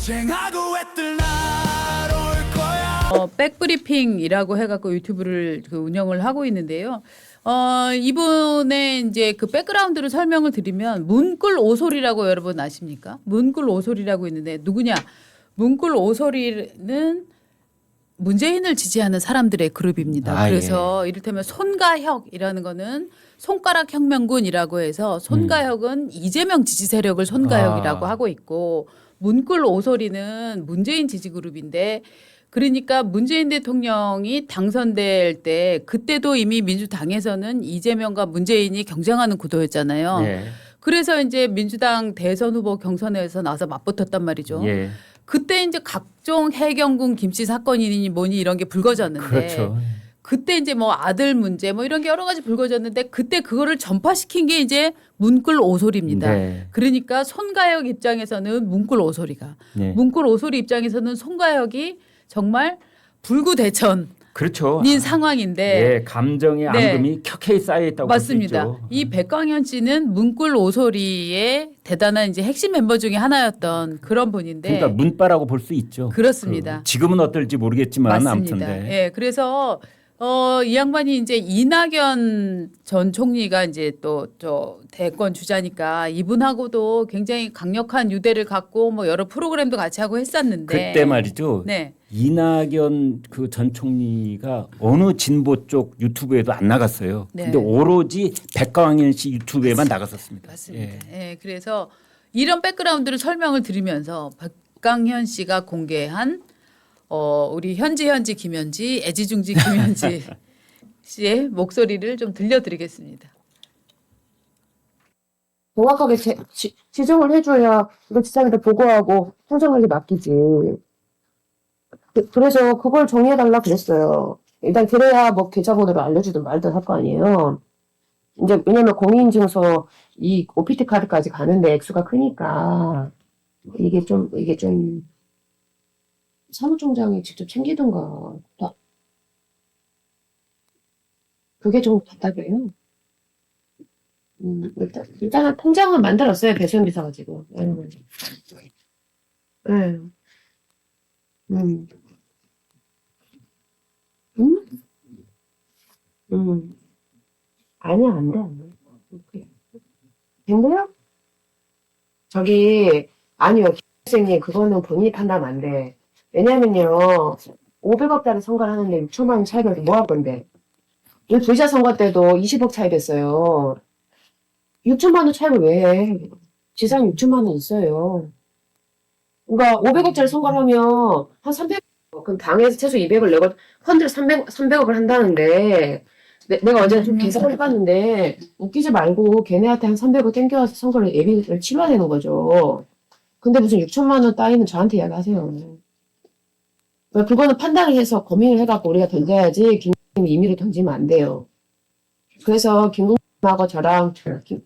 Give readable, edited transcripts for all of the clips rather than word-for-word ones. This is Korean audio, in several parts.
쟁하고 애들 날올 거야. 백브리핑이라고 해갖고 유튜브를 운영을 하고 있는데요. 이번에 이제 그 백그라운드를 설명을 드리면 문꿀 오소리라고 여러분 아십니까? 문꿀 오소리라고 있는데 누구냐? 문꿀 오소리는 문재인을 지지하는 사람들의 그룹입니다. 그래서 이를테면 손가혁이라는 거는 손가락 혁명군이라고 해서 손가혁은 이재명 지지 세력을 손가혁이라고 하고 있고 문꿀 오소리는 문재인 지지 그룹인데 그러니까 문재인 대통령이 당선될 때 그때도 이미 민주당에서는 이재명과 문재인이 경쟁하는 구도였잖아요. 예. 그래서 이제 민주당 대선 후보 경선에서 나와서 맞붙었단 말이죠. 예. 그때 이제 각종 해경군 김씨 사건이니 뭐니 이런 게 불거졌는데 그렇죠. 그때 이제 뭐 아들 문제 뭐 이런 게 여러 가지 불거졌는데 그때 그거를 전파시킨 게 이제 문꿀 오소리입니다. 네. 그러니까 손가혁 입장에서는 문꿀 오소리가 네. 문꿀 오소리 입장에서는 손가혁이 정말 불구대천인 그렇죠. 상황인데 예, 감정의 네. 앙금이 켜켜이 쌓여 있다고 볼 수 맞습니다. 있죠. 이 백광현 씨는 문꿀 오소리의 대단한 이제 핵심 멤버 중에 하나였던 그런 분인데 그러니까 문바라고 볼 수 있죠. 그렇습니다. 지금은 어떨지 모르겠지만 맞습니다. 아무튼 네. 예, 그래서 이 양반이 이제 이낙연 전 총리가 이제 또 저 대권 주자니까 이분하고도 굉장히 강력한 유대를 갖고 뭐 여러 프로그램도 같이 하고 했었는데 그때 말이죠. 네. 이낙연 그 전 총리가 어느 진보 쪽 유튜브에도 안 나갔어요. 네. 근데 오로지 백광현 씨 유튜브에만 나갔었습니다. 맞습니다. 예. 예, 그래서 이런 백그라운드를 설명을 드리면서 백광현 씨가 공개한 우리 현지 김현지 애지중지 김현지 씨의 목소리를 좀 들려드리겠습니다. 정확하게 지정을 해줘야 이거 지상에다 보고하고 행정관리 맡기지. 그래서 그걸 정리해달라 그랬어요. 일단 그래야 뭐 계좌번호를 알려주든 말든 할 거 아니에요. 이제 왜냐면 공인인증서 이 OPT 카드까지 가는데 액수가 크니까 이게 좀 사무총장이 직접 챙기던가. 그게 좀 답답해요. 일단은 통장은 만들었어요. 배수연 비서가 지금. 네. 아니야, 안 돼, 안 돼. 된대요? 아니요, 선생님, 그거는 본인이 판단하면 안 돼. 왜냐면요, 500억짜리 선거를 하는데 6천만 원 차이가 뭐 할 건데. 이 부자 선거 때도 20억 차이 됐어요. 6천만 원 차이를 왜 해? 지상 6천만 원 있어요. 그러니까 500억짜리 선거를 하면 한 300억, 그럼 당에서 최소 200을 내고 펀드를 300억을 한다는데 내가 어제 좀 계산을 해봤는데 웃기지 말고 걔네한테 한 300억 땡겨와서 선거를 예비를 치러야 되는 거죠. 근데 무슨 6천만 원 따위는 저한테 이야기하세요. 그거는 판단을 해서 고민을 해갖고 우리가 던져야지 김국님이 임의로 던지면 안 돼요. 그래서 김국님하고 저랑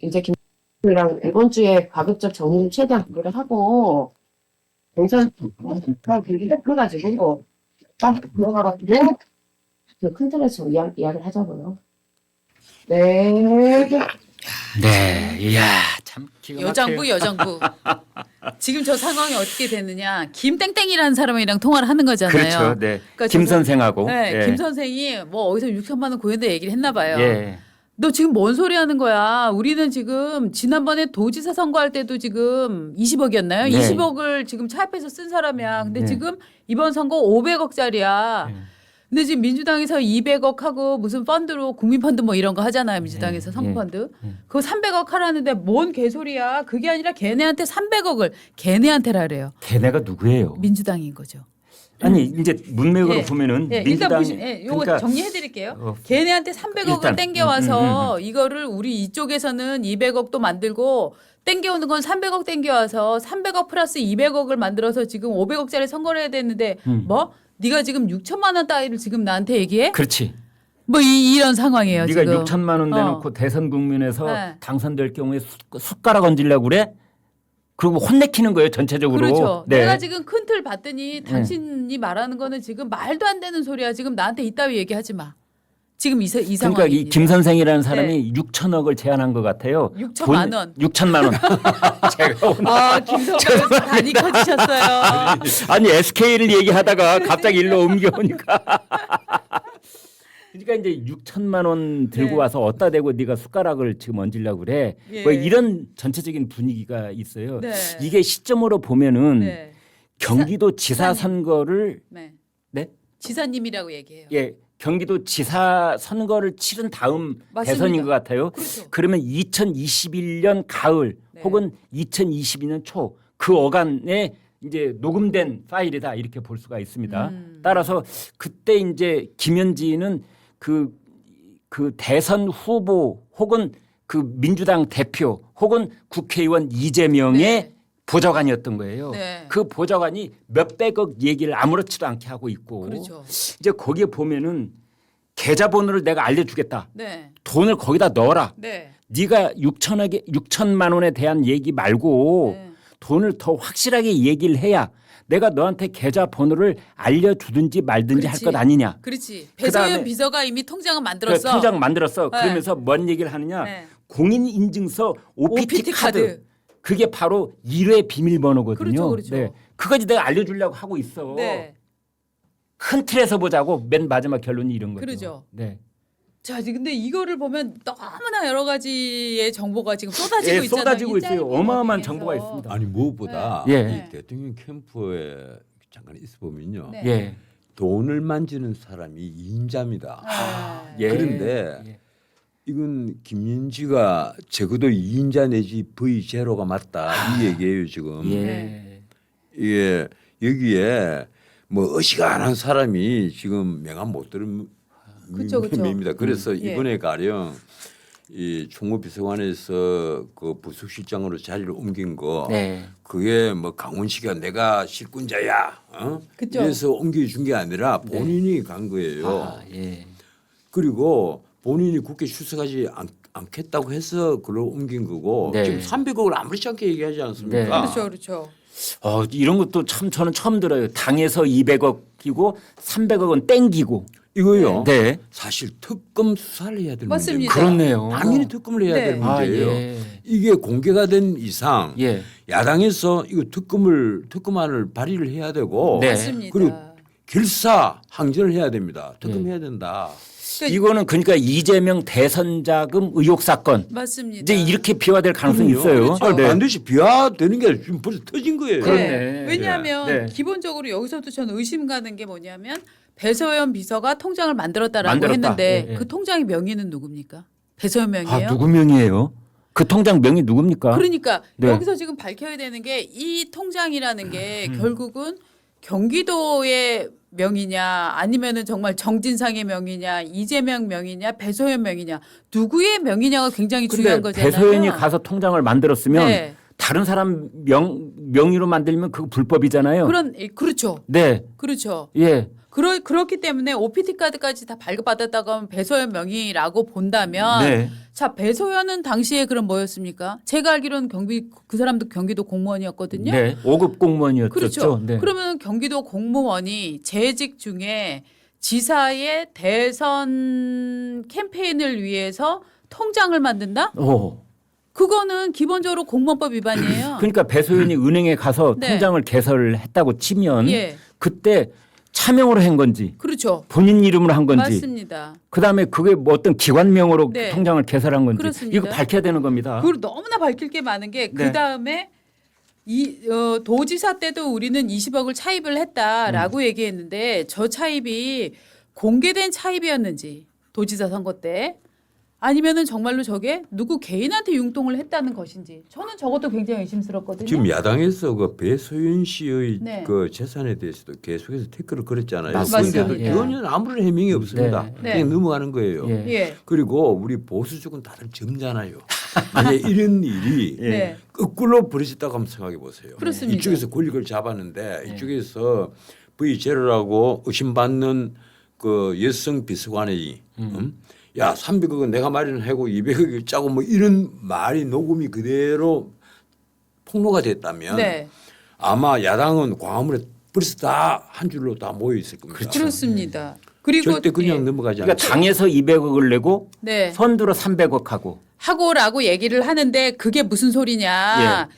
이제 김국님이랑 이번 주에 가급적 정리를 최대한 그걸 하고 경선 그래가지고 딱 들어가가지고 큰 틀에서 이야기를 하자고요. 네. 네, 이야 참 기가 막혀요. 여장부. 지금 저 상황이 어떻게 되느냐? 김땡땡이라는 사람이랑 통화를 하는 거잖아요. 그렇죠. 네. 그러니까 김 선생하고. 네, 예. 김 선생이 뭐 어디서 6천만 원 고였는데 얘기를 했나 봐요. 예. 너 지금 뭔 소리 하는 거야? 우리는 지금 지난번에 도지사 선거할 때도 지금 20억이었나요? 네. 20억을 지금 차입해서 쓴 사람이야. 근데 네. 지금 이번 선거 500억짜리야. 네. 근데 지금 민주당에서 200억 하고 무슨 펀드로 국민펀드 뭐 이런 거 하잖아요. 민주당에서 네. 선거펀드. 네. 그거 300억 하라는데 뭔 개소리야. 그게 아니라 걔네한테 300억을 걔네한테라 그래요. 걔네가 누구예요? 민주당인 거죠. 아니 이제 문맥으로 예. 보면은 예, 일단 민주당 보시면 요거 정리해 드릴게요. 걔네한테 300억을 일단, 땡겨와서 이거를 우리 이쪽에서는 200억도 만들고 땡겨오는 건 300억 땡겨와서 300억 플러스 200억을 만들어서 지금 500억짜리 선거를 해야 되는데 뭐? 네가 지금 6천만 원 따위를 지금 나한테 얘기해? 그렇지. 뭐 이런 상황이에요. 네가 지금. 6천만 원 내놓고 대선 국면에서 네. 당선될 경우에 숟가락 얹으려고 그래? 그리고 혼내키는 거예요 전체적으로. 그렇죠. 네. 내가 지금 큰 틀 봤더니 당신이 말하는 거는 지금 말도 안 되는 소리야. 지금 나한테 이따위 얘기하지 마. 지금 이 그러니까 상황입니다. 이 김 선생이라는 사람이 6천억을 제안한 것 같아요. 6천만 원. 6천만 원. 제가 오늘 김성태 단이 커지셨어요. 아니 SK를 얘기하다가 갑자기 일로 옮겨오니까. 그러니까 이제 6천만 원 들고 네. 와서 어디다 대고 네가 숟가락을 지금 얹으려고 그래. 예. 뭐 이런 전체적인 분위기가 있어요. 네. 이게 시점으로 보면은 네. 경기도 지사 지사님. 선거를 네. 네? 지사님이라고 얘기해요. 예. 경기도 지사 선거를 치른 다음 맞습니다. 대선인 것 같아요. 그렇죠. 그러면 2021년 가을 네. 혹은 2022년 초 그 어간에 이제 녹음된 파일이다 이렇게 볼 수가 있습니다. 따라서 그때 이제 김현지는 그 대선 후보 혹은 그 민주당 대표 혹은 국회의원 이재명의 네. 보좌관이었던 거예요. 네. 그 보좌관이 몇백억 얘기를 아무렇지도 않게 하고 있고 그렇죠. 이제 거기에 보면은 계좌번호를 내가 알려주겠다. 네. 돈을 거기다 넣어라. 네. 네가 6천만 원에 대한 얘기 말고 네. 돈을 더 확실하게 얘기를 해야 내가 너한테 계좌번호를 알려주든지 말든지 그렇지. 할 것 아니냐. 그렇지. 그다음에- 배소연 비서가 이미 통장을 만들었어. 그 통장 만들었어. 네. 그러면서 뭔 얘기를 하느냐. 네. 공인인증서 OPT, OPT 카드. 카드. 그게 바로 1회 비밀번호거든요. 그렇죠, 그렇죠. 그거지 내가 알려주려고 하고 있어. 네. 큰 틀에서 보자고 맨 마지막 결론이 이런 거죠. 그러죠. 네. 자, 근데 이거를 보면 너무나 여러 가지의 정보가 지금 쏟아지고 예, 있잖아요. 쏟아지고 이 짧은 있어요. 어마어마한 범위에서. 정보가 있습니다. 아니 무엇보다 네. 네. 이 대통령 캠프에 잠깐 있어 보면요. 네. 예. 돈을 만지는 사람이 이인자입니다. 네. 예. 그런데 예. 이건 김윤지가 적어도 2인자 내지 V0가 맞다 이 얘기예요 지금. 예. 네. 이게 여기에 뭐 어지간한 사람이 지금 명함 못 들은 그쵸, 그쵸. 입니다. 그래서 예. 이번에 가령 이 총무비서관에서 그 부속실장으로 자리를 옮긴 거 네. 그게 뭐 강훈식이가 내가 실권자야. 그쵸. 그래서 옮겨준 게 아니라 본인이 간 거예요. 아, 예. 그리고 본인이 국회 출석하지 않겠다고 해서 그걸 옮긴 거고 네. 지금 300억을 아무렇지 않게 얘기하지 않습니까? 네. 그렇죠, 그렇죠. 이런 것도 참 저는 처음 들어요. 당에서 200억이고 300억은 땡기고. 이거요. 네. 사실 특검 수사를 해야 되는 맞습니다. 문제입니다. 그렇네요. 당연히 특검을 해야 네. 되는 아, 문제예요. 예. 이게 공개가 된 이상 예. 야당에서 이거 특검안을 발의를 해야 되고 네. 맞습니다. 그리고 결사 항전을 해야 됩니다. 특검해야 네. 된다. 이거는 그러니까 이재명 대선 자금 의혹 사건 맞습니다. 이제 이렇게 비화될 가능성이 그럼요. 있어요. 그렇죠. 아, 네. 반드시 비화되는 게 지금 벌써 터진 거예요. 그렇네. 네. 왜냐하면 네. 기본적으로 여기서도 저는 의심 가는 게 뭐냐면 배서연 비서가 통장을 만들었다라고 만들었다. 했는데 예, 예. 그 통장의 명의는 누굽니까? 배서연 명의예요? 아, 누구 명의예요? 그 통장 명의 누굽니까? 그러니까 네. 여기서 지금 밝혀야 되는 게 이 통장이라는 게 결국은 경기도의 명의냐 아니면은 정말 정진상의 명의냐 이재명 명의냐 배소연 명의냐 누구의 명의냐가 굉장히 중요한 근데 거잖아요. 배소연이 가서 통장을 만들었으면 네. 다른 사람 명의로 만들면 그거 불법이잖아요. 그렇죠. 네. 그렇죠. 예. 그렇기 때문에 OPT 카드까지 다 발급받았다고 하면 배소연 명의라고 본다면 네. 자 배소연은 당시에 그럼 뭐였습니까? 제가 알기로는 그 사람도 경기도 공무원이었거든요. 네. 5급 공무원이었죠. 그렇죠. 네. 그러면 경기도 공무원이 재직 중에 지사의 대선 캠페인을 위해서 통장을 만든다? 오. 그거는 기본적으로 공무원법 위반이에요. 그러니까 배소연이 은행에 가서 네. 통장을 개설을 했다고 치면 예. 그때 차명으로 한 건지 그렇죠. 본인 이름으로 한 건지 맞습니다. 그다음에 그게 뭐 어떤 기관명으로 네. 통장을 개설한 건지 그렇습니다. 이거 밝혀야 되는 겁니다. 그리고 너무나 밝힐 게 많은 게 네. 그다음에 도지사 때도 우리는 20억을 차입을 했다라고 얘기했는데 저 차입이 공개된 차입이었는지 도지사 선거 때 아니면은 정말로 저게 누구 개인한테 융통을 했다는 것인지 저는 저것도 굉장히 의심스럽거든요. 지금 야당에서 그 배소연 씨의 네. 그 재산에 대해서도 계속해서 태클을 걸었잖아요. 맞습니다. 그런데도 예. 그거는 아무런 해명이 없습니다. 네. 그냥 넘어가는 거예요. 예. 예. 그리고 우리 보수 쪽은 다들 젊잖아요. 만약 이런 일이 네. 거꾸로 벌어졌다고 한번 생각해 보세요. 그렇습니다. 이쪽에서 권력을 잡았는데 이쪽에서 V0라고 의심받는 그 여성 비서관이 야 300억은 내가 마련하고 200억을 짜고 뭐 이런 말이 녹음이 그대로 폭로가 됐다면 네. 아마 야당은 광화문에 벌써 다 한 줄로 다 모여 있을 겁니다. 그렇습니다. 그리고 절대 그냥 예. 넘어가지 그러니까 않죠. 당에서 200억을 내고 네. 펀드로 300억 하고 하고라고 얘기를 하는데 그게 무슨 소리냐.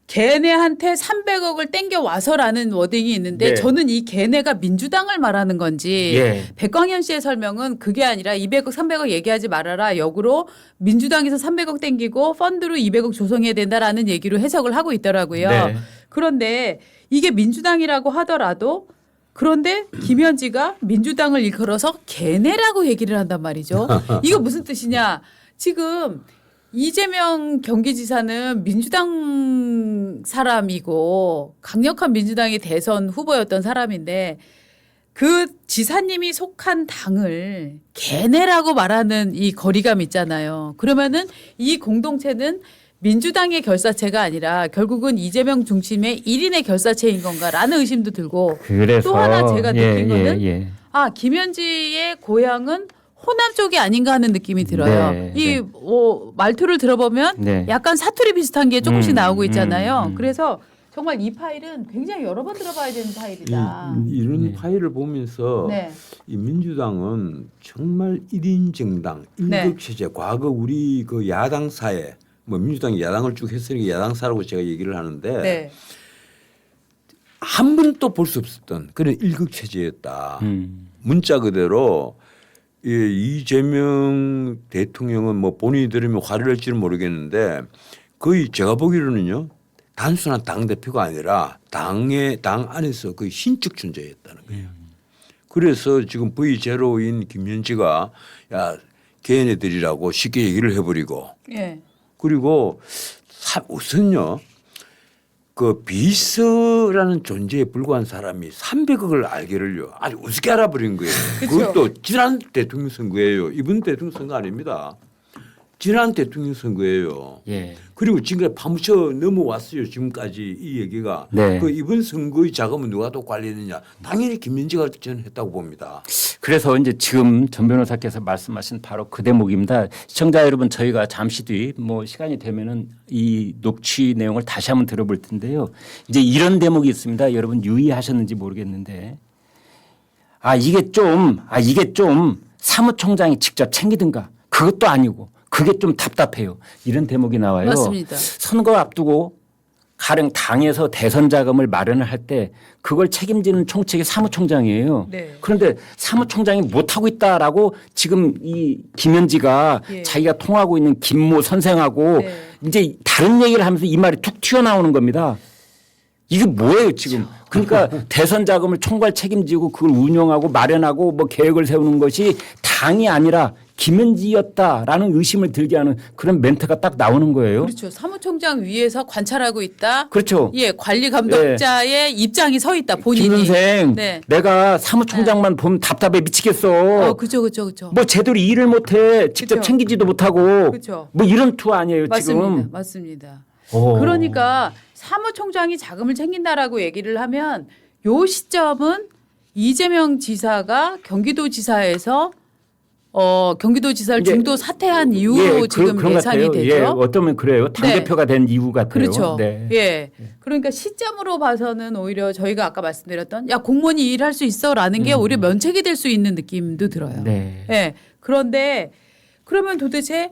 걔네한테 300억을 땡겨 와서라는 워딩이 있는데 네. 저는 이 걔네가 민주당을 말하는 건지 예. 백광현 씨의 설명은 그게 아니라 200억, 300억 얘기하지 말아라. 역으로 민주당에서 300억 땡기고 펀드로 200억 조성해야 된다라는 얘기로 해석을 하고 있더라고요. 네. 그런데 이게 민주당이라고 하더라도 그런데 김현지가 민주당을 일컬어서 걔네라고 얘기를 한단 말이죠. 이거 무슨 뜻이냐. 지금 이재명 경기지사는 민주당 사람이고 강력한 민주당의 대선 후보였던 사람인데 그 지사님이 속한 당을 걔네라고 말하는 이 거리감 있잖아요. 그러면은 이 공동체는 민주당의 결사체가 아니라 결국은 이재명 중심의 1인의 결사체인 건가라는 의심도 들고 그래서 또 하나 제가 느낀 거는 예. 아 김현지의 고향은 호남 쪽이 아닌가 하는 느낌이 들어요. 네, 이 말투를 들어보면 네. 약간 사투리 비슷한 게 조금씩 나오고 있잖아요. 음. 그래서 정말 이 파일은 굉장히 여러 번 들어봐야 되는 파일이다. 이런 파일을 보면서 네. 이 민주당은 정말 1인 정당, 네. 1급 체제, 과거 우리 그 야당사에 뭐 민주당이 야당을 쭉 했으니까 야당사라고 제가 얘기를 하는데 네. 한 번도 볼 수 없었던 그런 1급 체제였다. 문자 그대로 이재명 대통령은 뭐 본인이 들으면 화를 낼지는 모르겠는데 거의 제가 보기로는요 단순한 당 대표가 아니라 당 안에서 거의 신적 존재였다는 거예요. 그래서 지금 V0인 김현지가 야 걔네들이라고 쉽게 얘기를 해버리고 예. 그리고 우선요 그 비서라는 존재에 불과한 사람이 300억을 알기를요 아주 우습게 알아버린 거예요. 그쵸. 그것도 지난 대통령 선거예요. 이번 대통령 선거 아닙니다. 지난 대통령 선거예요. 예. 그리고 지금까지 파묻혀 넘어왔어요. 지금까지 이 얘기가. 네. 그 이번 선거의 자금은 누가 또 관리했느냐. 당연히 김민지가 저는 했다고 봅니다. 그래서 이제 지금 전 변호사께서 말씀하신 바로 그 대목입니다. 시청자 여러분 저희가 잠시 뒤 뭐 시간이 되면은 이 녹취 내용을 다시 한번 들어볼 텐데요. 이제 이런 대목이 있습니다. 여러분 유의하셨는지 모르겠는데 이게 좀 사무총장이 직접 챙기든가 그것도 아니고 그게 좀 답답해요. 이런 대목이 나와요. 맞습니다. 선거 앞두고 가령 당에서 대선 자금을 마련을 할 때 그걸 책임지는 총책이 사무총장이에요. 네. 그런데 사무총장이 못하고 있다라고 지금 이 김현지가 예. 자기가 통하고 있는 김모 선생하고 네. 이제 다른 얘기를 하면서 이 말이 툭 튀어나오는 겁니다. 이게 뭐예요 지금. 그러니까 대선 자금을 총괄 책임지고 그걸 운영하고 마련하고 뭐 계획을 세우는 것이 당이 아니라 김현지였다라는 의심을 들게 하는 그런 멘트가 딱 나오는 거예요. 그렇죠. 사무총장 위에서 관찰하고 있다. 그렇죠. 예, 관리 감독자의 입장이 서 있다. 본인이. 김 선생, 네. 내가 사무총장만 보면 답답해 미치겠어. 그죠. 뭐 제대로 일을 못해, 직접 그쵸. 챙기지도 못하고, 그쵸. 뭐 이런 투 아니에요 맞습니다. 지금. 맞습니다. 오. 그러니까 사무총장이 자금을 챙긴다라고 얘기를 하면 요 시점은 이재명 지사가 경기도지사에서 경기도지사를 이제 중도 사퇴한 이후로 지금 그런 것 예상이 같아요. 되죠. 예, 어쩌면 그래요. 당 네. 대표가 된 이유 같아요. 그렇죠. 네. 예. 그러니까 시점으로 봐서는 오히려 저희가 아까 말씀드렸던 야 공무원이 일할 수 있어라는 게 오히려 면책이 될 수 있는 느낌도 들어요. 네. 예. 그런데 그러면 도대체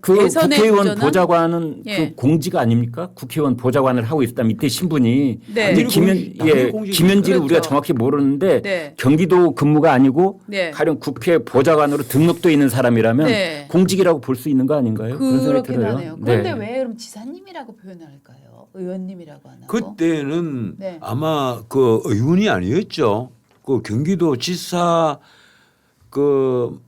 그 대선의 국회의원 도전은? 보좌관은 예. 그 공지가 아닙니까? 국회의원 보좌관을 하고 있다면 이때 신분이 네. 이제 당연히 공직이죠. 김현지를 그렇죠. 우리가 정확히 모르는데 네. 경기도 근무가 아니고 네. 가령 국회 보좌관으로 등록돼 있는 사람이라면 네. 공직이라고 볼 수 있는 거 아닌가요? 그런 생각이 그렇긴 들어요. 하네요. 그런데 네. 왜 그럼 지사님이라고 표현을 할까요? 의원님이라고 하나? 그때는 네. 아마 그 의원이 아니었죠. 그 경기도 지사 그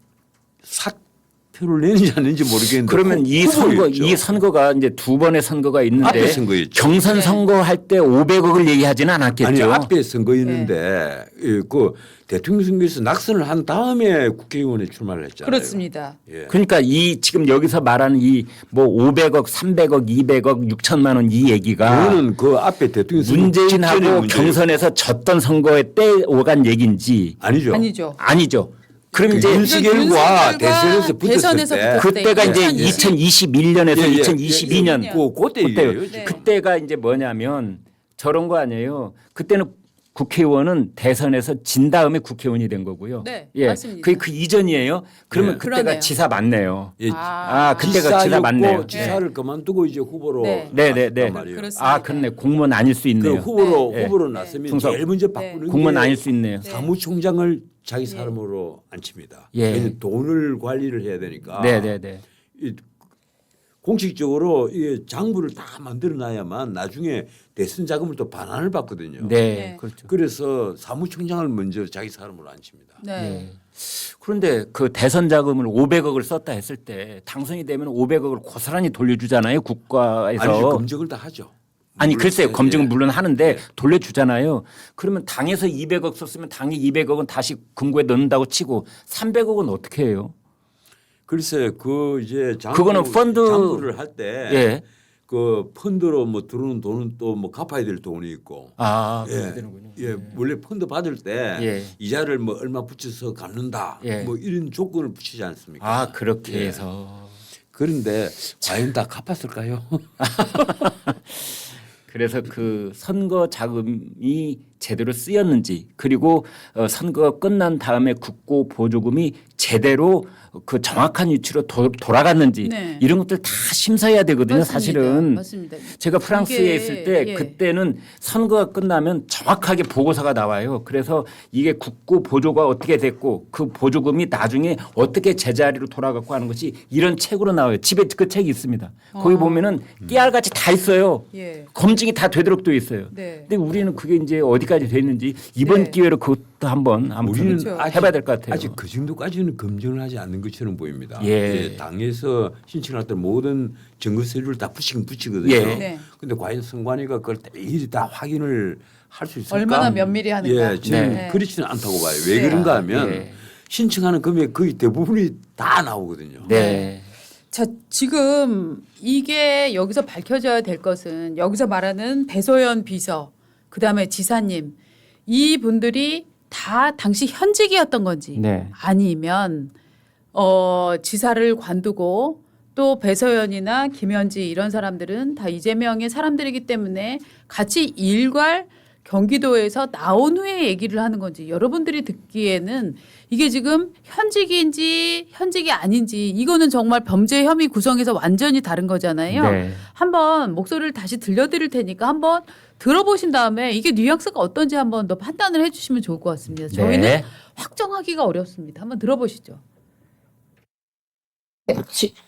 사표를 내는지 안 내는지 모르겠는데 그러면 후보였죠. 이 선거가 이제 두 번의 선거가 있는데 앞에 선거였죠. 경선 네. 선거할 때 500억을 얘기하지는 않았겠죠. 아니 앞에 선거였는데 그 대통령 선거에서 낙선을 한 다음에 국회의원에 출마를 했잖아요. 그렇습니다. 예. 그러니까 이 지금 여기서 말하는 이 뭐 500억, 300억, 200억, 6천만 원 이 얘기가 그거는 그 앞에 대통령 선거 직전의 문재인하고 문제예요. 경선에서 졌던 선거에 때 오간 얘기인지 아니죠. 아니죠. 아니죠. 그럼 이제 윤석열과 대선에서 붙었을 대선에서 때 붙었을 그때가 이제 2021년에서 예, 예, 2022년 그때 그때요. 얘기예요. 네. 그때가 이제 뭐냐면 저런 거 아니에요. 그때는 국회의원은 대선에서 진 다음에 국회의원이 된 거고요. 네, 예, 맞습니다. 그게 그 이전이에요. 그러면 네. 그때가 그러네요. 지사 맞네요. 예, 그때가 지사 맞네요. 지사를 그만두고 이제 후보로 네. 네. 났단 말이에요. 그렇습니다. 아, 그렇네. 공무원 아닐 수 그 있네요. 후보로 네. 났으면 충성. 제일 먼저 바꾸는 공무원 게 아닐 수 있네요. 사무총장을 자기 사람으로 앉힙니다. 예. 왜냐하면 돈을 관리를 해야 되니까. 네. 이 공식적으로 이 장부를 다 만들어놔야만 나중에 대선 자금을 또 반환을 받거든요. 네, 그렇죠. 그래서 사무총장을 먼저 자기 사람으로 앉힙니다. 네. 그런데 그 대선 자금을 500억을 썼다 했을 때 당선이 되면 500억을 고스란히 돌려주잖아요. 국가에서. 아니 검증을 다 하죠. 아니 물론, 글쎄요. 검증은 예. 물론 하는데 돌려주잖아요. 그러면 당에서 200억 썼으면 당이 200억은 다시 금고에 넣는다고 치고 300억은 어떻게 해요? 글쎄 그 이제 그거는 펀드- 장부를 할 때 예. 그 펀드로 뭐 들어오는 돈은 또 뭐 갚아야 될 돈이 있고. 아, 예, 그렇게 되는군요. 예, 원래 펀드 받을 때 예. 이자를 뭐 얼마 붙여서 갚는다. 예. 뭐 이런 조건을 붙이지 않습니까? 아, 그렇게 예. 해서. 그런데 과연 다 갚았을까요? 그래서 그 선거 자금이 제대로 쓰였는지 그리고 선거가 끝난 다음에 국고 보조금이 제대로 그 정확한 위치로 돌아갔는지 네. 이런 것들 다 심사해야 되거든요. 맞습니다. 사실은 맞습니다. 제가 프랑스에 이게, 있을 때 예. 그때는 선거가 끝나면 정확하게 보고서가 나와요. 그래서 이게 국고 보조가 어떻게 됐고 그 보조금이 나중에 어떻게 제자리로 돌아갔고 하는 것이 이런 책으로 나와요. 집에 그 책이 있습니다. 거기 보면은 깨알같이 다 있어요. 예. 검증이 다 되도록 돼 있어요. 네. 근데 우리는 그게 이제 어디까지 됐는지 이번 네. 기회로 그것도 한번 아무튼 우리는 그렇죠. 해봐야 될 것 같아요. 아직 그 정도까지는 검증을 하지 않는 것처럼 보입니다. 예. 당에서 신청했던 모든 증거 서류를 다 붙이긴 붙이거든요. 예. 네. 근데 과연 선관위가 그걸 일일이 다 확인을 할 수 있을까? 얼마나 면밀히 하는가. 예, 저는 네. 그렇지는 않다고 봐요. 왜 네. 그런가 하면 예. 신청하는 금액 거의 대부분이 다 나오거든요. 네. 자, 지금 이게 여기서 밝혀져야 될 것은 여기서 말하는 배소연 비서, 그다음에 지사님 이 분들이 다 당시 현직이었던 건지 네. 아니면 지사를 관두고 또 배소연이나 김현지 이런 사람들은 다 이재명의 사람들이기 때문에 같이 일괄 경기도에서 나온 후에 얘기를 하는 건지 여러분들이 듣기에는 이게 지금 현직인지 현직이 아닌지 이거는 정말 범죄 혐의 구성에서 완전히 다른 거잖아요. 네. 한번 목소리를 다시 들려드릴 테니까 한번 들어보신 다음에 이게 뉘앙스가 어떤지 한번 더 판단을 해주시면 좋을 것 같습니다. 저희는 네. 확정하기가 어렵습니다. 한번 들어보시죠.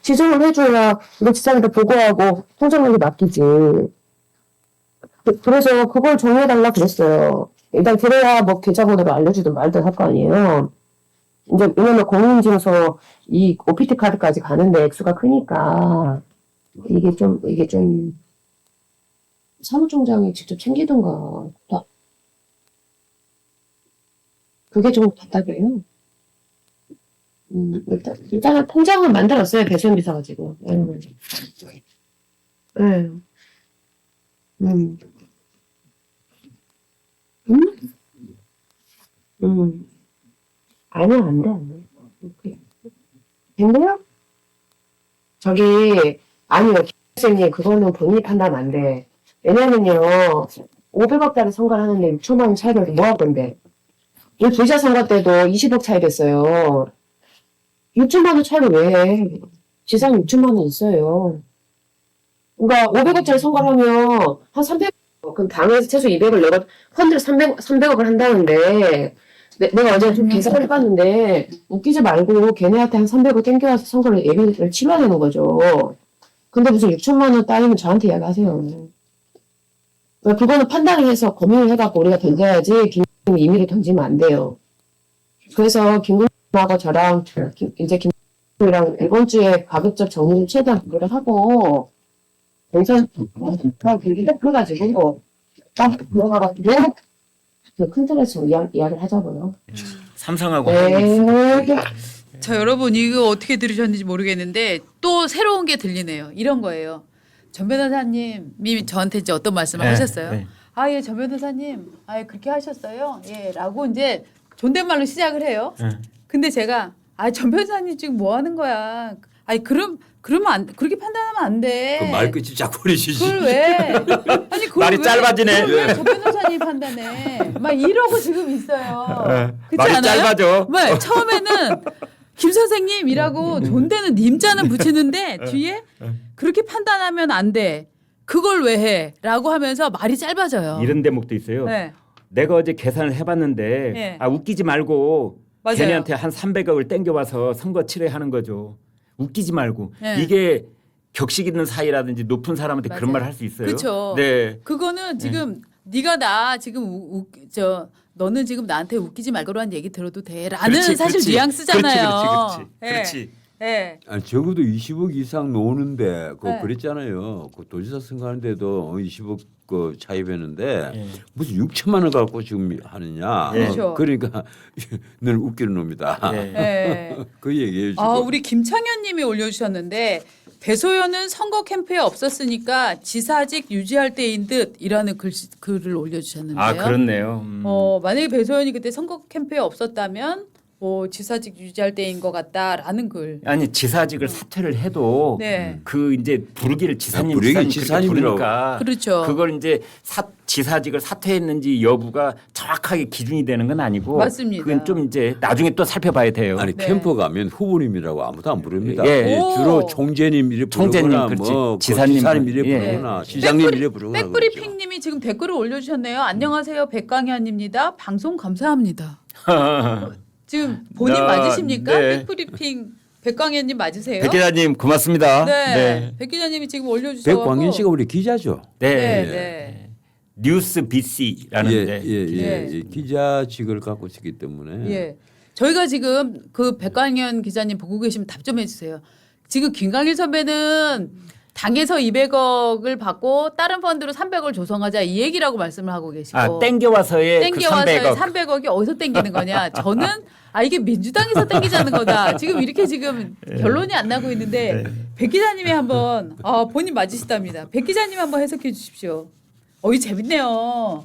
지정을 해줘야 이거 지사한테 보고하고 통장관리 맡기지. 그래서 그걸 정해달라 그랬어요. 일단 그래야 뭐 계좌번호를 알려주든 말든 할 거 아니에요. 이제 왜냐면 공인인증서 이 OPT 카드까지 가는데 액수가 크니까 이게 좀 사무총장이 직접 챙기던가. 그게 좀 답답해요. 일단은 통장은 만들었어요. 배수연 비서 가지고. 아니요, 안 돼. 된대요? 아니요, 선생님, 그거는 본인이 판단 안 돼. 왜냐면요, 500억짜리 선거를 하는데 6천만 원 차이가 뭐 할 건데. 이 부자 선거 때도 20억 차이 됐어요. 6천만 원 차이를 왜 해? 지상 6천만 원 있어요. 그러니까 500억짜리 선거를 하면 한 300억, 그럼 당에서 최소 200을 내가 펀드를 300억을 한다는데 내가 어제 좀 계산을 해봤는데 웃기지 말고 걔네한테 한 300억 땡겨와서 선거를 예비를 치러야 되는 거죠. 근데 무슨 6천만 원 따위면 저한테 이야기하세요. 그거는 판단을 해서 고민을 해갖고 우리가 던져야지 김국민이 임의로 던지면 안 돼요. 그래서 김국민하고 저랑 김국민이랑 이번 주에 가급적 정리를 최대한 노력을 하고 그래서 그렇게 풀어가지고 딱 들어가가지고 큰 틀에서 이야기를 하자고요. 삼성하고 네. 자, 여러분 이거 어떻게 들으셨는지 모르겠는데 또 새로운 게 들리네요. 이런 거예요. 전 변호사님이 저한테 이제 어떤 말씀을 네, 하셨어요? 네. 아, 예, 전 변호사님, 아, 예, 그렇게 하셨어요? 예, 라고 이제 존댓말로 시작을 해요. 네. 근데 제가 전 변호사님 지금 뭐 하는 거야? 아니 그러면 안 그렇게 판단하면 안 돼. 그 말끝이 자꾸 그러시지. 그걸 왜? 아니 그걸 말이 왜, 짧아지네. 그걸 왜저 변호사님 판단해? 막 이러고 지금 있어요. 그렇지 말이 않아요? 짧아져. 뭐 처음에는 김 선생님이라고 존대는 님자는 붙이는데 뒤에 그렇게 판단하면 안 돼. 그걸 왜 해? 라고 하면서 말이 짧아져요. 이런 대목도 있어요. 네. 내가 어제 계산을 해봤는데 네. 웃기지 말고 맞아요. 걔네한테 한 300억을 땡겨와서 선거 치레하는 거죠. 웃기지 말고. 네. 이게 격식 있는 사이라든지 높은 사람한테 맞아요. 그런 말 할 수 있어요. 그렇죠. 네. 그거는 지금 네가 나 지금 너는 지금 나한테 웃기지 말고라는 얘기 들어도 돼라는 그렇지, 사실 그렇지. 뉘앙스잖아요. 그렇지. 예. 아니, 적어도 20억 이상 노는데 네. 그랬잖아요. 그 도지사 선거하는데도 20억 그 차입했는데 예. 무슨 6천만 원 갖고 지금 하느냐. 그렇죠. 그러니까 너는 웃기는 놈이다. 예. 예. 그 얘기예요. 지금. 아, 우리 김창현님이 올려주셨는데 배소연은 선거 캠프에 없었으니까 지사직 유지할 때인 듯이라는 글을 올려주셨는데요. 아 그렇네요. 만약에 배소연이 그때 선거 캠프에 없었다면 지사직 유지할 때인 것 같다라는 글. 아니 지사직을 사퇴를 해도 네. 그 이제 부르기를 지사님 부르기 지사님 그렇게 지사님이라고. 부르니까 그렇죠. 그걸 이제 지사직을 사퇴했는지 여부가 정확하게 기준이 되는 건 아니고 맞습니다. 그건 좀 이제 나중에 또 살펴봐야 돼요. 아니 네. 캠프 가면 후보님이라고 아무도 안 부릅니다. 예. 오. 주로 총재님 이래 총재님, 부르거나 그렇지. 뭐 지사님 지사님 이래 예. 부르거나 시장님 이래 부르거나 그렇죠. 백브리핑님이 지금 댓글을 올려주셨네요. 안녕하세요, 백강현입니다. 방송 감사합니다. 지금 본인 나- 맞으십니까? 네. 백브리핑 백광현님 맞으세요? 백 기자님 고맙습니다. 네. 백 기자님이 지금 올려주셔서 백광현 씨가 우리 기자죠. 네. 네, 네. 네. 뉴스 BC라는데 예. 기자직을 갖고 있기 때문에 예. 저희가 지금 그 백광현 기자님 보고 계시면 답좀해 주세요. 지금 김광일 선배는 당에서 200억을 받고 다른 펀드로 300억을 조성하자 이 얘기라고 말씀을 하고 계시고 땡겨와서의 그 땡겨와서 300억. 300억이 어디서 땡기는 거냐? 저는 이게 민주당에서 땡기자는 거다. 지금 이렇게 지금 결론이 안 나고 있는데 백 기자님이 한번 본인 맞으시답니다. 백 기자님 한번 해석해 주십시오. 이 재밌네요.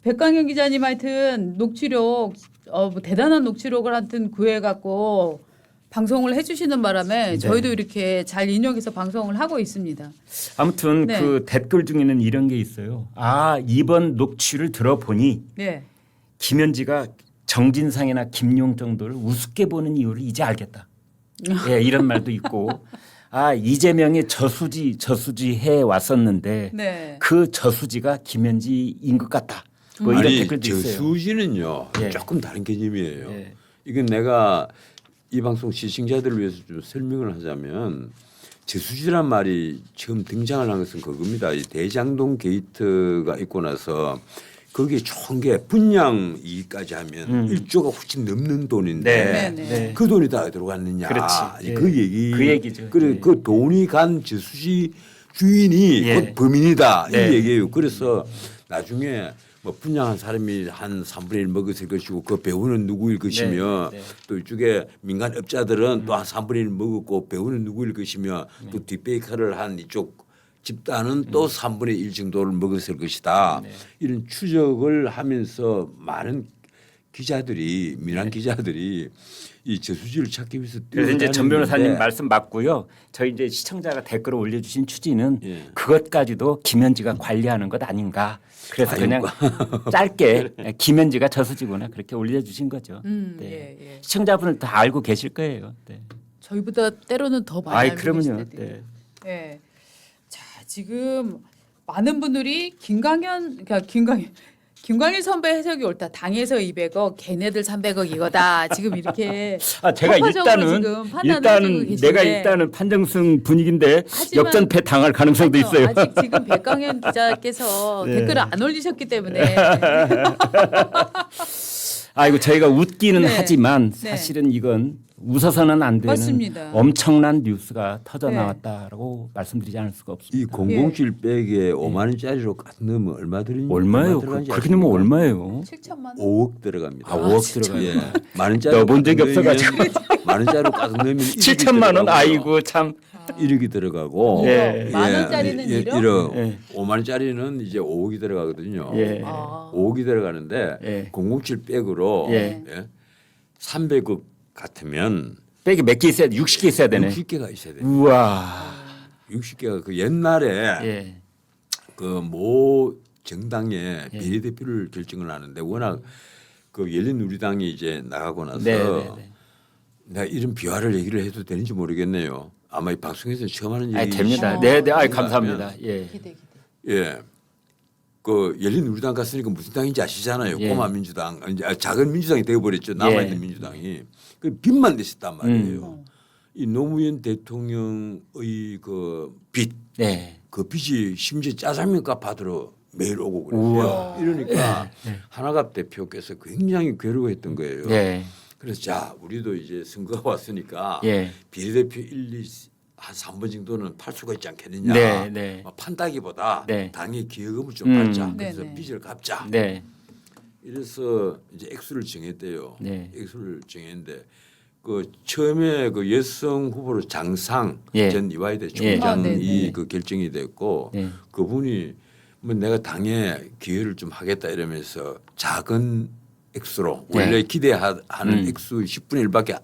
백광현 기자님 하여튼 녹취록 뭐 대단한 녹취록을 하여튼 구해 갖고 방송을 해주시는 바람에 저희도 이렇게 잘 인용해서 방송을 하고 있습니다. 아무튼 네. 그 댓글 중에는 이런 게 있어요. 이번 녹취를 들어보니 네. 김현지가 정진상이나 김용 정도를 우습게 보는 이유를 이제 알겠다. 예, 이런 말도 있고 이재명이 저수지 해 왔었는데 네. 그 저수지가 김현지인 것 같다. 뭐 이런 아니 댓글도 있어요. 저수지는요 예. 조금 다른 개념이에요. 예. 이건 내가 이 방송 시청자들을 위해서 좀 설명을 하자면 저수지란 말이 처음 등장을 한 것은 그겁니다. 이 대장동 게이트가 있고 나서 거기에 총계 분양 이익까지 하면 1조가 훨씬 넘는 돈인데 네. 네. 그 돈이 다 어디로 갔느냐. 그렇지. 그 예. 얘기. 그 얘기죠. 그래 예. 그 돈이 간 저수지 주인이 예. 곧 범인이다 네. 이 얘기예요. 그래서 나중에 뭐 분양한 사람이 한 3분의 1 먹었을 것이고 그 배우는 누구일 것이며 네. 네. 또 이쪽에 민간업자들은 또 한 3분의 1 먹었고 배우는 누구일 것이며 또 뒷배이카를 한 이쪽 집단은 또 3분의 1 정도를 먹었을 것이다. 이런 추적을 하면서 많은 기자들이 민한 기자들이 이 저수지를 찾기 위해서 그래서 이제 전 변호사님 뛰어다녔는데 말씀 맞고요. 저희 이제 시청자가 댓글을 올려주신 취지는 예. 그것까지도 김현지가 관리하는 것 아닌가. 그래서 아이고. 그냥 짧게 김현지가 저수지구나 그렇게 올려주신 거죠. 예, 네. 예. 시청자분은 다 알고 계실 거예요. 네. 저희보다 때로는 더 많이 알고 그러면요. 계실 텐데. 네. 예. 자, 지금 많은 분들이 김광일 선배 해석이 옳다. 당에서 200억, 걔네들 300억 이거다. 지금 이렇게 제가 폭파적으로 지금 판단을 해주고 계신데. 내가 일단은 판정승 분위기인데 하지만- 역전패 당할 가능성도 아니요, 있어요. 아직 지금 백광현 기자께서 네. 댓글을 안 올리셨기 때문에 이거 저희가 웃기는 네. 하지만 네. 사실은 이건 웃어서는 안 되는 맞습니다. 엄청난 뉴스가 터져 네. 나왔다라고 말씀드리지 않을 수가 없습니다. 이 007 백에 5만 원짜리로 딱 넣으면 얼마 들었는지 얼마예요? 들어간지 그렇게 넣으면 아십니까? 얼마예요? 7천만 원. 5억 들어갑니다. 5억 들어가요. 예. 만 원짜리 넣어본 적이 없어가지고. 만 원짜리로 가서 넣으면 7천만 원. 아이고 참. 1억이 들어가고 예. 만 원짜리는 1억? 1억. 예. 5만 원짜리는 이제 5억이 들어가거든요. 예. 5억이 들어가는데 예. 007 백으로 예. 300억 같으면 백이 몇 개 있어야 돼? 60개 있어야 되네. 60개가 있어야 돼. 우와. 60개가 그 옛날에 예. 그 모 정당의 비례대표를 결정을 하는데 워낙 그 열린우리당이 이제 나가고 나서 네, 네, 네. 내가 이런 비화를 얘기를 해도 되는지 모르겠네요. 아마 이 방송에서 처음 하는 아, 얘기. 됩니다. 네, 네. 아, 감사합니다. 예. 기대. 예. 그 열린우리당 갔으니까 무슨 당인지 아시잖아요. 예. 꼬마 민주당, 이제 작은 민주당이 되어버렸죠. 남아있는 예. 민주당이. 그 빚만 됐었단 말이에요. 이 노무현 대통령의 그 빚, 네. 그 빚이 심지어 짜장면 값 받으러 매일 오고 그래요. 우와. 이러니까 하나갑 대표께서 굉장히 괴로워했던 거예요. 예. 그래서 자, 우리도 이제 선거가 왔으니까 예. 비례대표 비례대표 1, 2, 한 3번 정도는 팔 수가 있지 않겠느냐. 네, 네. 판다기보다 네. 당의 기여금을 좀 받자. 그래서 네, 네. 빚을 갚자. 네. 이래서 이제 액수를 정했대요. 네. 액수를 정했는데 그 처음에 그 여성 후보로 장상 예. 전 이화여대 예. 총장이 네, 네. 그 결정이 됐고 네. 그분이 뭐 내가 당에 기여를 좀 하겠다 이러면서 작은 액수로 네. 원래 기대하는 액수 10분의 1밖에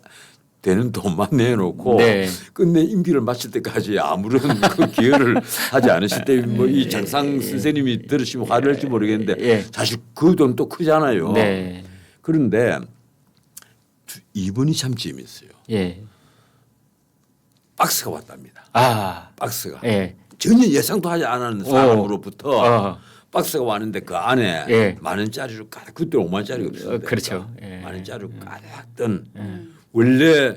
되는 돈만 내놓고 네. 끝내 임기를 마칠 때까지 아무런 그 기여를 하지 않으실 때 뭐 이 장상 선생님이 들으시면 화를 낼지 모르겠는데 예. 사실 그 돈도 크잖아요. 네. 그런데 이번이 참 재미있어요. 예. 박스가 왔답니다. 아. 박스가 예. 전혀 예상도 하지 않은 사람으로부터 어. 박스가 왔는데 그 안에 예. 만 원짜리로 가득 그때 5만 원짜리가 없었는데 그렇죠. 예. 만 원짜리로 가득 든 원래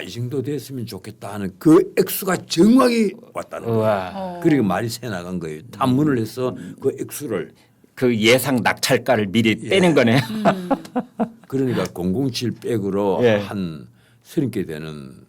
이 정도 됐으면 좋겠다 하는 그 액수가 정확히 왔다는 거예요. 우와. 그러니까 말이 새 나간 거예요. 탐문을 해서 그 액수를 그 예상 낙찰가를 미리 예. 빼는 거네. 그러니까 007 백으로 예. 한 30개 되는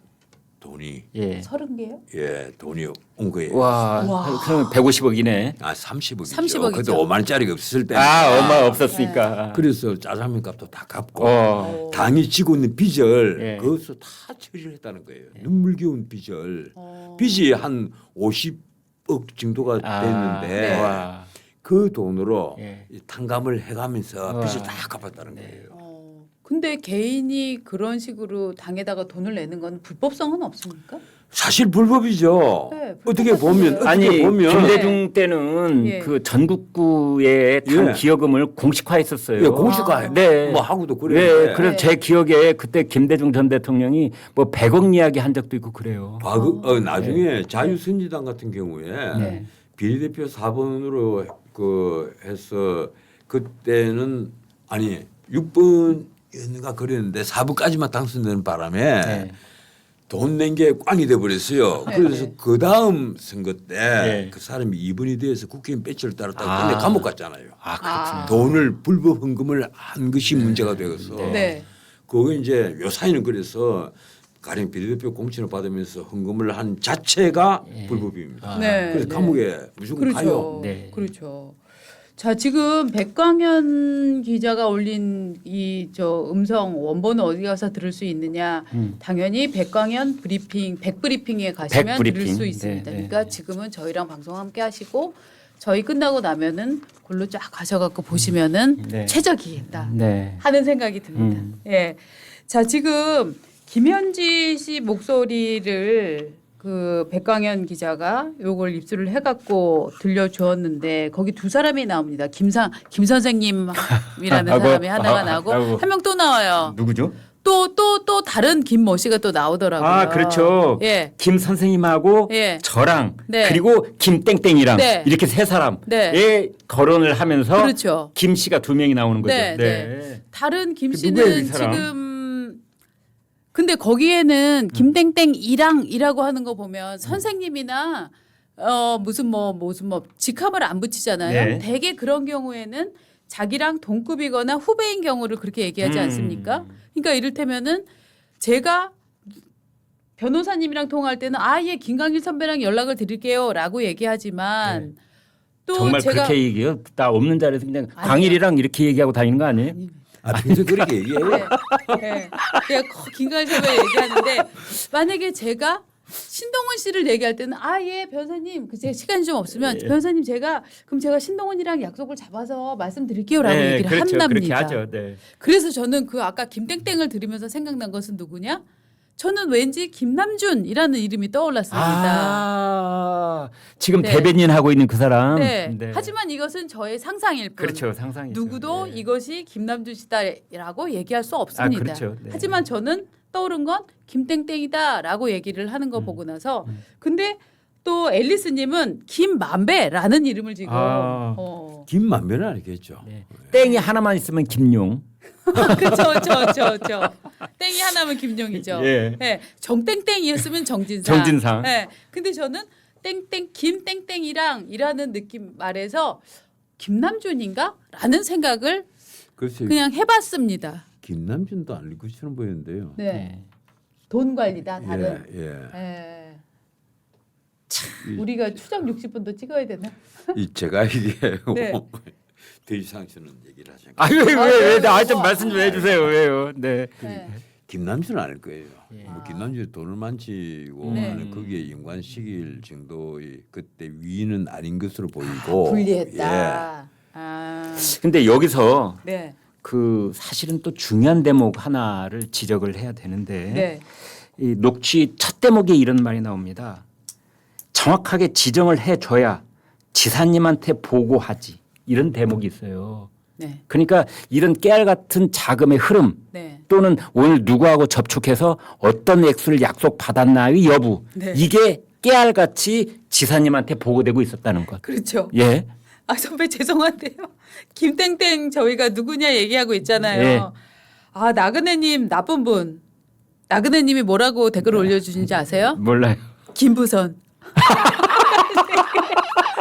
돈이 예. 30개요? 돈이 온 거예요. 와. 그럼 150억이네. 30억이죠. 30억이죠. 그때 5만 원짜리가 없을 때. 얼마 없었으니까. 그래서 짜장면 값도 다 갚고 당이 지고 있는 빚을 예. 그것을 다 처리를 했다는 거예요. 눈물겨운 빚을. 빚이 한 50억 정도가 됐는데 네. 와. 그 돈으로 예. 이 탕감을 해가면서 와. 빚을 다 갚았다는 거예요. 근데 개인이 그런 식으로 당에다가 돈을 내는 건 불법성은 없습니까? 사실 불법이죠. 네, 어떻게 보면 아니 어떻게 보면 김대중 때는 예. 그 전국구의 당 예. 기여금을 공식화했었어요. 예, 공식화 네. 뭐 하고도 네, 그래요. 그래서 제 기억에 그때 김대중 전 대통령이 뭐 100억 이야기 한 적도 있고 그래요. 나중에 자유선진당 같은 경우에 네. 비례대표 4번으로 그 해서 그때는 아니 6번이었는가 그랬는데 4번까지만 당선되는 바람에 네. 돈 낸 게 꽝이 돼 버렸어요. 네. 그래서 그 다음 선거 때 네. 그 사람이 2번이 돼서 국회의원 배치를 따랐다가 아. 근데 감옥 갔잖아요. 아, 그렇군요. 돈을 불법 헌금을 한 것이 문제가 되어서 네. 그거 이제 요사이는 그래서 가령 비례대표 공천을 받으면서 헌금을 한 자체가 불법입니다. 네. 그래서 네. 감옥에 무조건 가요. 그렇죠. 네. 그렇죠. 자, 지금 백광현 기자가 올린 이 저 음성 원본은 어디 가서 들을 수 있느냐? 당연히 백광현 브리핑, 백브리핑에 가시면 백브리핑. 들을 수 있습니다. 네, 네. 그러니까 지금은 저희랑 방송 함께 하시고 저희 끝나고 나면은 골로 쫙 가셔갖고 보시면은 네. 최적이겠다 네. 하는 생각이 듭니다. 예. 자, 지금 김현지 씨 목소리를 그 백광현 기자가 요걸 입수를 해갖고 들려주었는데 거기 두 사람이 나옵니다. 김 선생님이라는 아이고, 사람이 하나가 나오고 아이고. 한 명 또 나와요. 누구죠? 또 다른 김모 씨가 또 나오더라고요. 아, 그렇죠. 예. 김 선생님하고 예. 저랑 네. 그리고 김땡땡이랑 네. 이렇게 세 사람의 네. 거론을 하면서 그렇죠. 김 씨가 두 명이 나오는 거죠. 네, 다른 김 그 씨는 누구예요, 이 사람? 지금 근데 거기에는 김땡땡이랑이라고 하는 거 보면 선생님이나 무슨 뭐 직함을 안 붙이잖아요. 네. 대개 그런 경우에는 자기랑 동급이거나 후배인 경우를 그렇게 얘기하지 않습니까? 그러니까 이를테면은 제가 변호사님이랑 통화할 때는 예 김강일 선배랑 연락을 드릴게요라고 얘기하지만 또 정말 제가 그렇게 얘기해요? 나 없는 자리에서 그냥 아니요. 광일이랑 이렇게 얘기하고 다니는 거 아니에요? 평소 그렇게 얘기해요. 네. 제가 김강일 선배 얘기하는데 만약에 제가 신동훈 씨를 얘기할 때는 예 변호사님 제가 시간이 좀 없으면 변호사님 제가 신동훈이랑 약속을 잡아서 말씀드릴게요라고 얘기를 그렇죠. 한답니다. 그렇게 하죠. 네. 그래서 저는 그 아까 김땡땡을 들으면서 생각난 것은 누구냐? 저는 왠지 김남준이라는 이름이 떠올랐습니다. 아, 지금 네. 대변인 하고 있는 그 사람. 네. 하지만 이것은 저의 상상일 뿐. 그렇죠, 상상이죠. 누구도 네. 이것이 김남준 씨다라고 얘기할 수 없습니다. 그렇죠. 네. 하지만 저는 떠오른 건 김땡땡이다라고 얘기를 하는 거 보고 나서 근데 또 앨리스님은 김만배라는 이름을 지금 아. 김만배는 아니겠죠. 네. 땡이 하나만 있으면 김용. 그쵸. 땡이 하나면 김용이죠. 예. 네, 정땡땡이었으면 정진상. 정진상. 네, 근데 저는 땡땡 김땡땡이랑 이라는 느낌 말해서 김남준인가라는 생각을 글쎄 그냥 해봤습니다. 김남준도 아닐 것처럼 보이는데요. 네. 돈 관리다 다른. 예. 예. 우리가 추적 60분도 찍어야 되나? 제가 이게 네. 더 이상 저는 얘기를 하지 않겠습니다. 아왜왜왜 좀 말씀 좀 해주세요. 왜요? 네. 네. 김남준은 아닐 거예요. 뭐 김남준이 돈을 만지고 네. 하는 거기에 연관시킬 정도의 그때 위는 아닌 것으로 보이고 분리했다. 아. 근데 여기서 네. 그 사실은 또 중요한 대목 하나를 지적을 해야 되는데 네. 이 녹취 첫 대목에 이런 말이 나옵니다. 정확하게 지정을 해줘야 지사님한테 보고하지. 이런 대목이 있어요. 네. 그러니까 이런 깨알 같은 자금의 흐름 네. 또는 오늘 누구하고 접촉해서 어떤 액수를 약속받았나의 여부 네. 이게 깨알같이 지사님한테 보고되고 있었다는 것. 그렇죠. 예. 아 선배 죄송한데요. 김땡땡 저희가 누구냐 얘기하고 있잖아요. 예. 아 나그네님 나쁜 분. 나그네님이 뭐라고 댓글을 올려주신지 아세요? 몰라요. 김부선.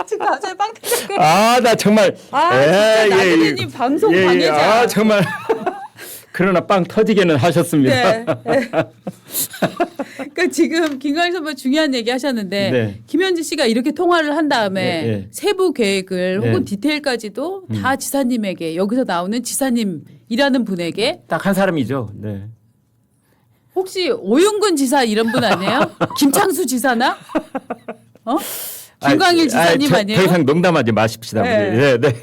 지금 갑자기 빵 터졌고. 아, 나 정말. 아 진짜 나그네님 방송 방해자. 아, 정말. 그러나 빵 터지게는 하셨습니다. 네. 그러니까 지금 김광일 선배 중요한 얘기 하셨는데 네. 김현지 씨가 이렇게 통화를 한 다음에 네, 네. 세부 계획을 혹은 네. 디테일까지도 다 지사님에게 여기서 나오는 지사님이라는 분에게 딱 한 사람이죠. 네. 혹시 오윤근 지사 이런 분 아니에요? 김창수 지사나? 어? 김광일 지사님 아니에요? 더 이상 농담하지 마십시다. 네. 네, 네.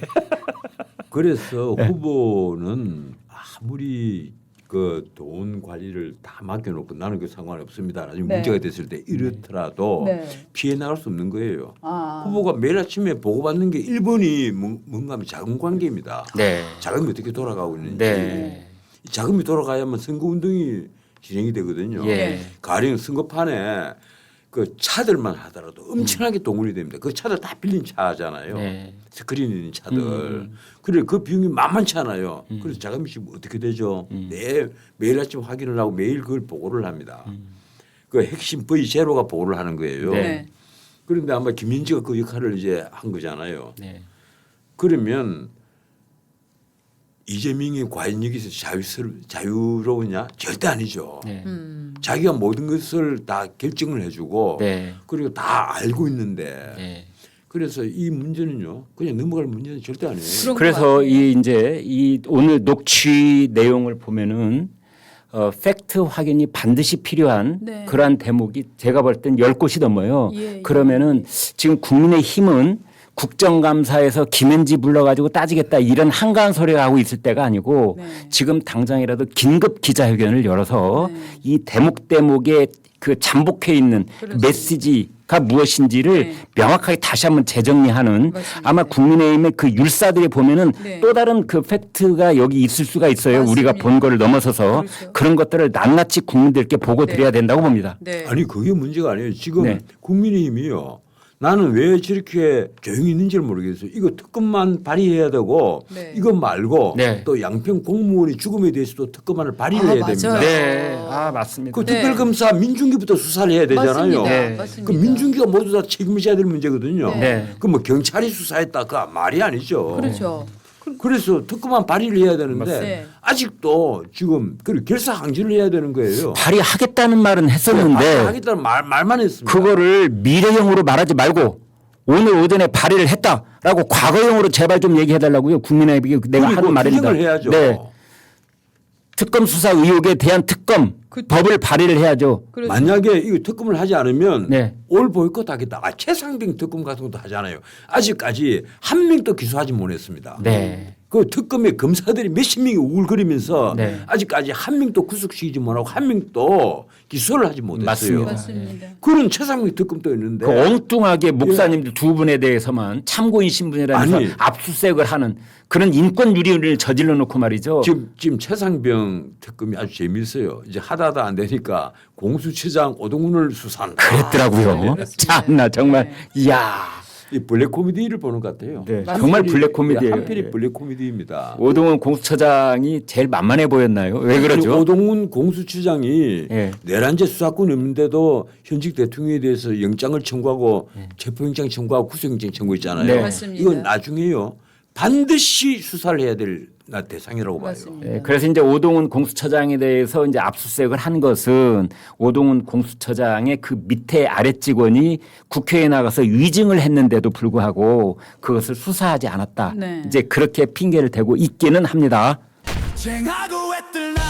그래서 후보는 아무리 그 돈 관리를 다 맡겨놓고 나는 그 상관없습니다. 나중에 네. 문제가 됐을 때 이렇더라도 네. 피해 나갈 수 없는 거예요. 아. 후보가 매일 아침에 보고받는 게 1번이 뭔가 하면 자금 관계입니다. 네. 자금이 어떻게 돌아가고 있는지. 네. 이 자금이 돌아가야만 선거운동이 진행이 되거든요. 예. 가령 선거판에 그 차들만 하더라도 엄청나게 동원이 됩니다. 그 차들 다 빌린 차잖아요. 네. 스크린 있는 차들. 그래 그 비용이 만만치 않아요. 그래서 자금이 지금 어떻게 되죠? 매일 아침 확인을 하고 매일 그걸 보고를 합니다. 그 핵심 V0가 보고를 하는 거예요. 네. 그런데 아마 김민지가 그 역할을 이제 한 거잖아요. 네. 그러면 이재명이 과연 여기서 자유로우냐? 절대 아니죠. 네. 자기가 모든 것을 다 결정을 해주고 네. 그리고 다 알고 있는데 네. 그래서 이 문제는요 그냥 넘어갈 문제는 절대 아니에요. 그런 것 그래서 같아요. 이 이제 이 오늘 녹취 내용을 보면은 팩트 확인이 반드시 필요한 네. 그러한 대목이 제가 볼 땐 10곳이 넘어요. 예, 그러면은 지금 국민의힘은 국정감사에서 김현지 불러가지고 따지겠다 이런 한가한 소리를 하고 있을 때가 아니고 네. 지금 당장이라도 긴급 기자회견을 열어서 네. 이 대목에 그 잠복해 있는 그렇습니다. 메시지가 무엇인지를 네. 명확하게 다시 한번 재정리하는 맞습니다. 아마 국민의힘의 그 율사들이 보면은 네. 또 다른 그 팩트가 여기 있을 수가 있어요. 맞습니다. 우리가 본 거를 넘어서서 그렇죠. 그런 것들을 낱낱이 국민들께 보고 네. 드려야 된다고 봅니다. 네. 아니 그게 문제가 아니에요. 지금 네. 국민의힘이요. 나는 왜 저렇게 조용히 있는지를 모르겠어요. 이거 특검만 발의해야 되고 네. 이거 말고 네. 또 양평 공무원의 죽음에 대해서도 특검안을 발의를 아, 해야 맞아요. 됩니다. 네. 아, 맞습니다. 그 네. 특별검사 민중기부터 수사를 해야 되잖아요. 맞습니다. 네. 맞습니다. 그 민중기가 모두 다 책임져야 될 문제거든요. 네. 그 뭐 경찰이 수사했다 그 말이 아니죠. 그렇죠. 그래서 특검안 발의를 해야 되는데 맞습니다. 아직도 지금 그 결사항지를 해야 되는 거예요. 발의하겠다는 말은 했었는데 하겠다는 말만 했습니다. 그거를 미래형으로 말하지 말고 오늘 오전에 발의를 했다라고 과거형으로 제발 좀 얘기해 달라고요. 국민에게 내가 그리고 하는 말입니다. 투쟁을 해야죠. 네. 특검 수사 의혹에 대한 특검 그렇죠. 법을 발의를 해야죠. 그렇죠. 만약에 이거 특검을 하지 않으면 네. 올 보이콧 하겠다. 최상병 특검 같은 것도 하잖아요. 아직까지 한 명도 기소하지 못했습니다. 네. 그 특검의 검사들이 몇십 명이 우글거리면서 네. 아직까지 한 명도 구속시키지 못하고 한 명도 기소를 하지 못했어요. 맞습니다. 맞습니다. 그런 최상위 특검도 있는데 그 엉뚱하게 목사님들 두 분에 대해서만 참고인 신분이라면서 아니. 압수수색을 하는 그런 인권 유린을 저질러 놓고 말이죠. 지금 최상병 특검이 아주 재미있어요. 이제 하다하다 안 되니까 공수처장 오동훈을 수사한다. 그랬더라고요. 그렇습니다. 참나 정말 네. 이야. 이 블랙 코미디를 보는 것 같아요. 네, 정말 블랙 코미디예요. 한필이 블랙 코미디입니다. 오동훈 공수처장이 제일 만만해 보였나요? 왜 그러죠? 아니, 오동훈 공수처장이 예. 내란죄 수사권 없는데도 현직 대통령에 대해서 영장을 청구하고 체포영장 청구하고 구속영장 청구했잖아요. 네. 맞습니다. 이건 나중에요. 반드시 수사를 해야 될 대상이라고 봐요. 맞습니다. 네, 그래서 이제 오동훈 공수처장에 대해서 이제 압수수색을 한 것은 오동훈 공수처장의 그 밑에 아래 직원이 국회에 나가서 위증을 했는데도 불구하고 그것을 수사하지 않았다. 네. 이제 그렇게 핑계를 대고 있기는 합니다. 쟁하고 애들 나